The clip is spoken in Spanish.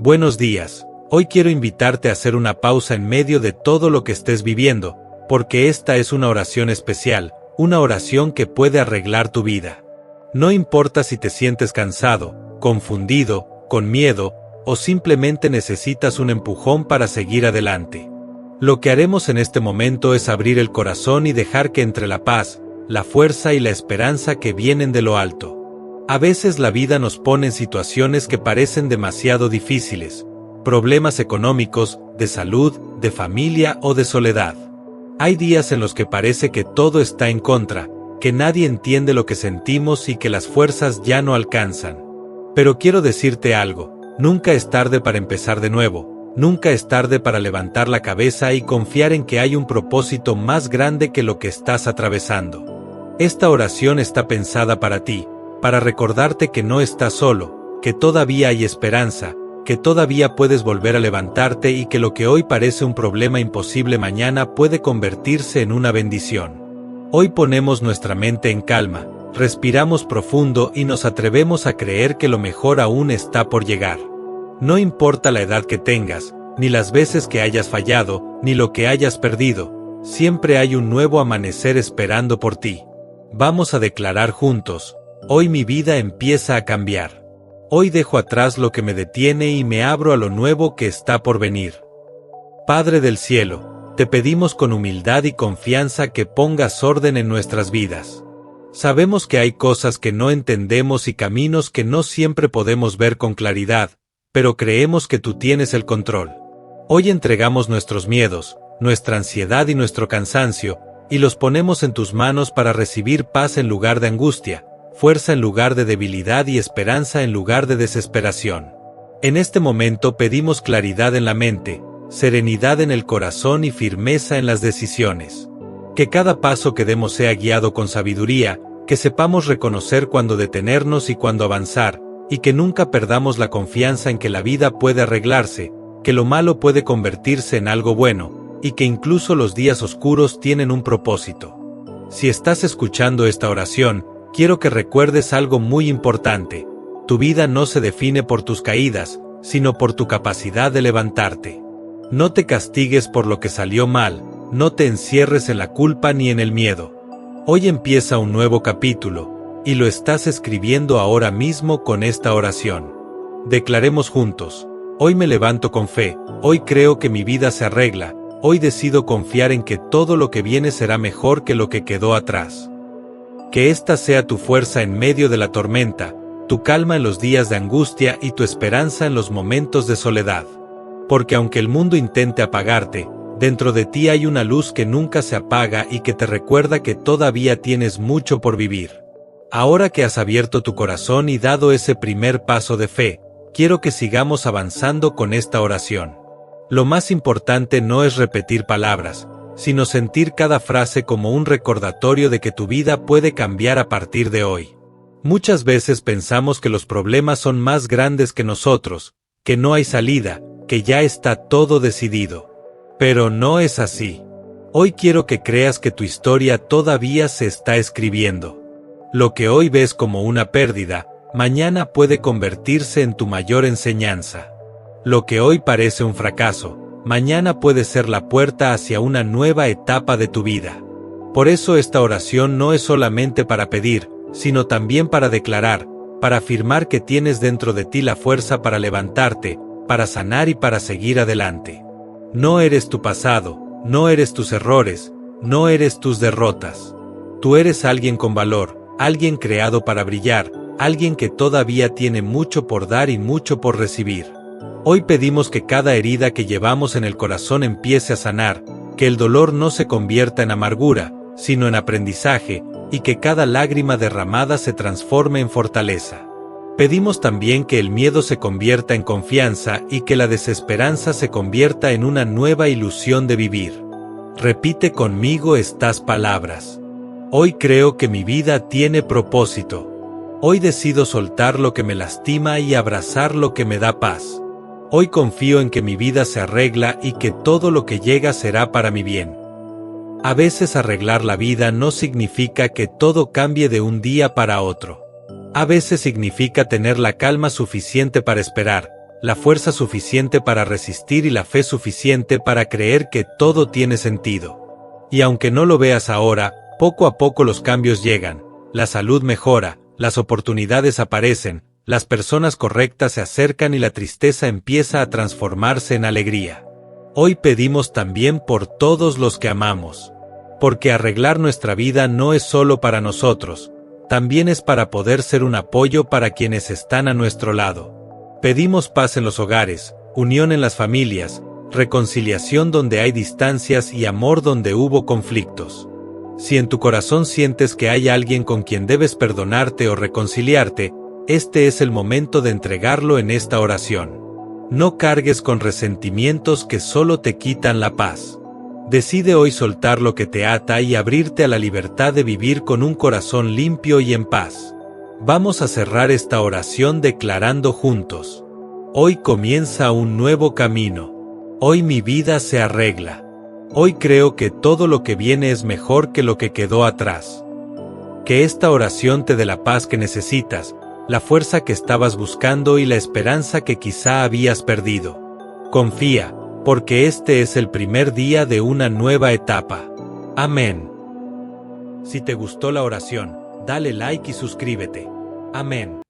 Buenos días. Hoy quiero invitarte a hacer una pausa en medio de todo lo que estés viviendo, porque esta es una oración especial, una oración que puede arreglar tu vida. No importa si te sientes cansado, confundido, con miedo, o simplemente necesitas un empujón para seguir adelante. Lo que haremos en este momento es abrir el corazón y dejar que entre la paz, la fuerza y la esperanza que vienen de lo alto. A veces la vida nos pone en situaciones que parecen demasiado difíciles, problemas económicos, de salud, de familia o de soledad. Hay días en los que parece que todo está en contra, que nadie entiende lo que sentimos y que las fuerzas ya no alcanzan. Pero quiero decirte algo, nunca es tarde para empezar de nuevo, nunca es tarde para levantar la cabeza y confiar en que hay un propósito más grande que lo que estás atravesando. Esta oración está pensada para ti, para recordarte que no estás solo, que todavía hay esperanza, que todavía puedes volver a levantarte y que lo que hoy parece un problema imposible mañana puede convertirse en una bendición. Hoy ponemos nuestra mente en calma, respiramos profundo y nos atrevemos a creer que lo mejor aún está por llegar. No importa la edad que tengas, ni las veces que hayas fallado, ni lo que hayas perdido, siempre hay un nuevo amanecer esperando por ti. Vamos a declarar juntos: hoy mi vida empieza a cambiar. Hoy dejo atrás lo que me detiene y me abro a lo nuevo que está por venir. Padre del cielo, te pedimos con humildad y confianza que pongas orden en nuestras vidas. Sabemos que hay cosas que no entendemos y caminos que no siempre podemos ver con claridad, pero creemos que tú tienes el control. Hoy entregamos nuestros miedos, nuestra ansiedad y nuestro cansancio, y los ponemos en tus manos para recibir paz en lugar de angustia, fuerza en lugar de debilidad y esperanza en lugar de desesperación. En este momento pedimos claridad en la mente, serenidad en el corazón y firmeza en las decisiones. Que cada paso que demos sea guiado con sabiduría, que sepamos reconocer cuándo detenernos y cuándo avanzar, y que nunca perdamos la confianza en que la vida puede arreglarse, que lo malo puede convertirse en algo bueno, y que incluso los días oscuros tienen un propósito. Si estás escuchando esta oración, quiero que recuerdes algo muy importante: tu vida no se define por tus caídas, sino por tu capacidad de levantarte. No te castigues por lo que salió mal, no te encierres en la culpa ni en el miedo. Hoy empieza un nuevo capítulo, y lo estás escribiendo ahora mismo con esta oración. Declaremos juntos: hoy me levanto con fe, hoy creo que mi vida se arregla, hoy decido confiar en que todo lo que viene será mejor que lo que quedó atrás. Que esta sea tu fuerza en medio de la tormenta, tu calma en los días de angustia y tu esperanza en los momentos de soledad. Porque aunque el mundo intente apagarte, dentro de ti hay una luz que nunca se apaga y que te recuerda que todavía tienes mucho por vivir. Ahora que has abierto tu corazón y dado ese primer paso de fe, quiero que sigamos avanzando con esta oración. Lo más importante no es repetir palabras, sino sentir cada frase como un recordatorio de que tu vida puede cambiar a partir de hoy. Muchas veces pensamos que los problemas son más grandes que nosotros, que no hay salida, que ya está todo decidido. Pero no es así. Hoy quiero que creas que tu historia todavía se está escribiendo. Lo que hoy ves como una pérdida, mañana puede convertirse en tu mayor enseñanza. Lo que hoy parece un fracaso, mañana puede ser la puerta hacia una nueva etapa de tu vida. Por eso esta oración no es solamente para pedir, sino también para declarar, para afirmar que tienes dentro de ti la fuerza para levantarte, para sanar y para seguir adelante. No eres tu pasado, no eres tus errores, no eres tus derrotas. Tú eres alguien con valor, alguien creado para brillar, alguien que todavía tiene mucho por dar y mucho por recibir. Hoy pedimos que cada herida que llevamos en el corazón empiece a sanar, que el dolor no se convierta en amargura, sino en aprendizaje, y que cada lágrima derramada se transforme en fortaleza. Pedimos también que el miedo se convierta en confianza y que la desesperanza se convierta en una nueva ilusión de vivir. Repite conmigo estas palabras. Hoy creo que mi vida tiene propósito. Hoy decido soltar lo que me lastima y abrazar lo que me da paz. Hoy confío en que mi vida se arregla y que todo lo que llega será para mi bien. A veces arreglar la vida no significa que todo cambie de un día para otro. A veces significa tener la calma suficiente para esperar, la fuerza suficiente para resistir y la fe suficiente para creer que todo tiene sentido. Y aunque no lo veas ahora, poco a poco los cambios llegan, la salud mejora, las oportunidades aparecen, las personas correctas se acercan y la tristeza empieza a transformarse en alegría. Hoy pedimos también por todos los que amamos. Porque arreglar nuestra vida no es solo para nosotros, también es para poder ser un apoyo para quienes están a nuestro lado. Pedimos paz en los hogares, unión en las familias, reconciliación donde hay distancias y amor donde hubo conflictos. Si en tu corazón sientes que hay alguien con quien debes perdonarte o reconciliarte, este es el momento de entregarlo en esta oración. No cargues con resentimientos que solo te quitan la paz. Decide hoy soltar lo que te ata y abrirte a la libertad de vivir con un corazón limpio y en paz. Vamos a cerrar esta oración declarando juntos: hoy comienza un nuevo camino. Hoy mi vida se arregla. Hoy creo que todo lo que viene es mejor que lo que quedó atrás. Que esta oración te dé la paz que necesitas, la fuerza que estabas buscando y la esperanza que quizá habías perdido. Confía, porque este es el primer día de una nueva etapa. Amén. Si te gustó la oración, dale like y suscríbete. Amén.